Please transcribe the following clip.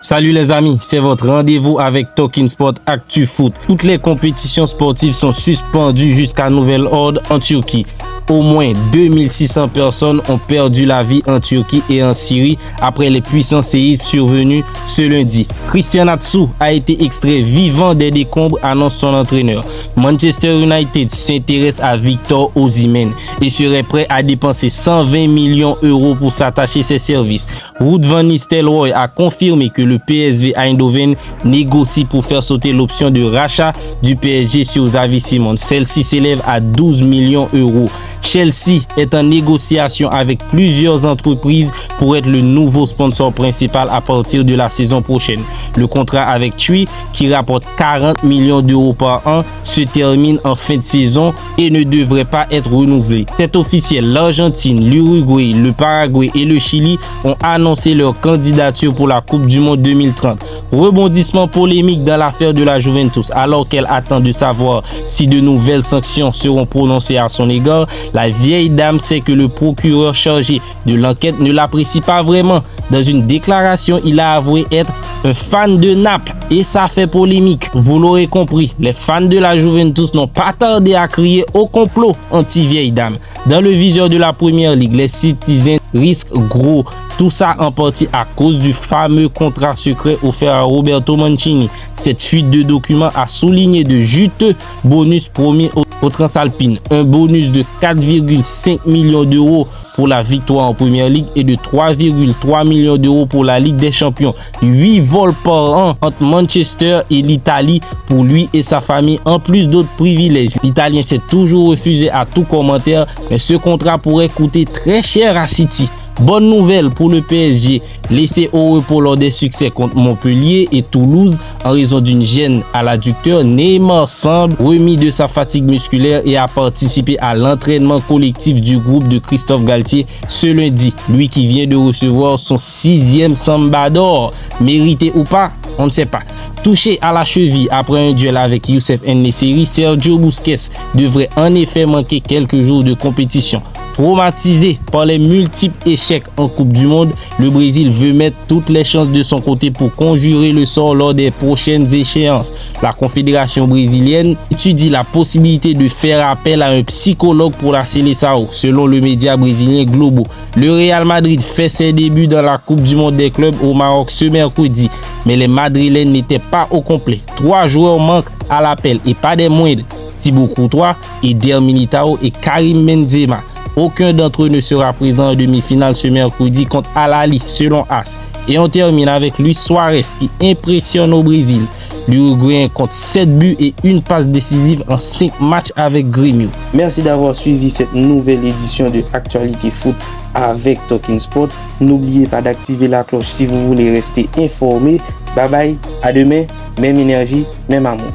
Salut les amis, c'est votre rendez-vous avec Talking Sport Actu Foot. Toutes les compétitions sportives sont suspendues jusqu'à nouvel ordre en Turquie. Au moins 2600 personnes ont perdu la vie en Turquie et en Syrie après les puissants séismes survenus ce lundi. Christian Atsu a été extrait vivant des décombres, annonce son entraîneur. Manchester United s'intéresse à Victor Osimhen et serait prêt à dépenser 120 millions d'euros pour s'attacher ses services. Ruud van Nistelrooy a confirmé que le PSV Eindhoven négocie pour faire sauter l'option de rachat du PSG sur Xavi Simons. Celle-ci s'élève à 12 millions d'euros. Chelsea est en négociation avec plusieurs entreprises pour être le nouveau sponsor principal à partir de la saison prochaine. Le contrat avec TUI, qui rapporte 40 millions d'euros par an, se termine en fin de saison et ne devrait pas être renouvelé. C'est officiel, l'Argentine, l'Uruguay, le Paraguay et le Chili ont annoncé leur candidature pour la Coupe du Monde 2030. Rebondissement polémique dans l'affaire de la Juventus alors qu'elle attend de savoir si de nouvelles sanctions seront prononcées à son égard. La vieille dame sait que le procureur chargé de l'enquête ne l'apprécie pas vraiment. Dans une déclaration, il a avoué être un fan de Naples et ça fait polémique. Vous l'aurez compris, les fans de la Juventus n'ont pas tardé à crier au complot anti-vieille dame. Dans le viseur de la Première Ligue, les Citizens risquent gros. Tout ça en partie à cause du fameux contrat secret offert à Roberto Mancini. Cette fuite de documents a souligné de juteux bonus promis aux Transalpines. Un bonus de 4,5 millions d'euros pour la victoire en Première Ligue et de 3,3 millions d'euros pour la Ligue des Champions. 8 vols par an entre Manchester et l'Italie pour lui et sa famille, en plus d'autres privilèges. L'Italien s'est toujours refusé à tout commentaire, mais ce contrat pourrait coûter très cher à City. Bonne nouvelle pour le PSG, laissé au repos lors des succès contre Montpellier et Toulouse en raison d'une gêne à l'adducteur. Neymar semble remis de sa fatigue musculaire et a participé à l'entraînement collectif du groupe de Christophe Galtier ce lundi. Lui qui vient de recevoir son 6e Samba d'or, mérité ou pas, on ne sait pas. Touché à la cheville après un duel avec Youssef En-Nesyri, Sergio Busquets devrait en effet manquer quelques jours de compétition. Traumatisé par les multiples échecs en Coupe du Monde, le Brésil veut mettre toutes les chances de son côté pour conjurer le sort lors des prochaines échéances. La Confédération brésilienne étudie la possibilité de faire appel à un psychologue pour la Seleção, selon le média brésilien Globo. Le Real Madrid fait ses débuts dans la Coupe du Monde des clubs au Maroc ce mercredi, mais les Madrilènes n'étaient pas au complet. 3 joueurs manquent à l'appel et pas des moindres: Thibaut Courtois, Eder Militão et Karim Benzema. Aucun d'entre eux ne sera présent en demi-finale ce mercredi contre Al Ahly, selon AS. Et on termine avec Luis Suarez qui impressionne au Brésil. L'Uruguayen compte 7 buts et une passe décisive en 5 matchs avec Grêmio. Merci d'avoir suivi cette nouvelle édition de Actualité Foot avec Talking Sport. N'oubliez pas d'activer la cloche si vous voulez rester informé. Bye bye, à demain, même énergie, même amour.